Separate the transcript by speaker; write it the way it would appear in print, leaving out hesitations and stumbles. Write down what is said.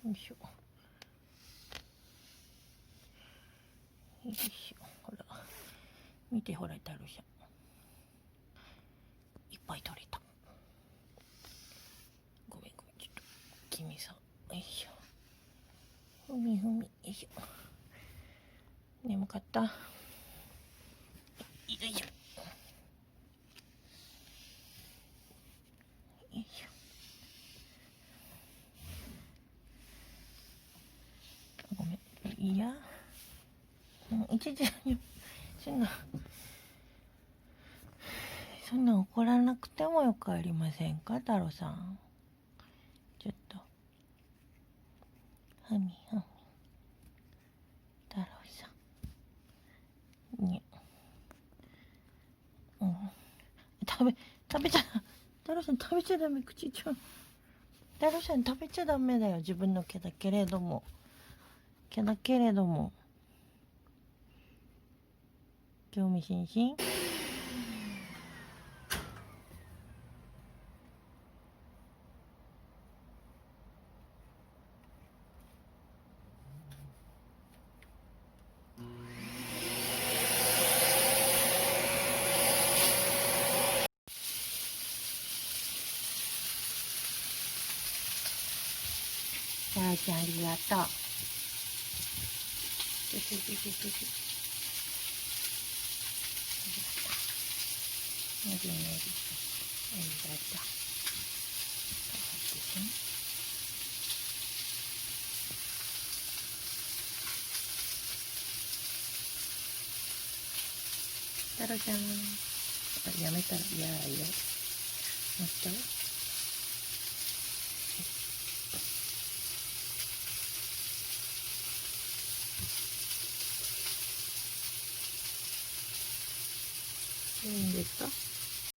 Speaker 1: よいしょ。よいしょ。ほら。見てほら、タロちゃん。いっぱい取れた。ごめんごめん、ちょっと。君さん。よいしょ。ふみふみ。よいしょ。眠かった。よいしょ。よいしょ。ごめん。いや。一時に、そんな怒らなくてもよくありませんか、太郎さん。ちょっと。はみはみ。太郎さん。に。うん。食べちゃ、太郎さん食べちゃダメ、口ちゃん。太郎さん食べちゃダメだよ、自分の毛だけれども。毛だけれども。興味津々。太郎ちゃんありがとう。ねぎねぎ。ありがとう。太郎ちゃん。やめたら嫌よ。もっと。いいんですか？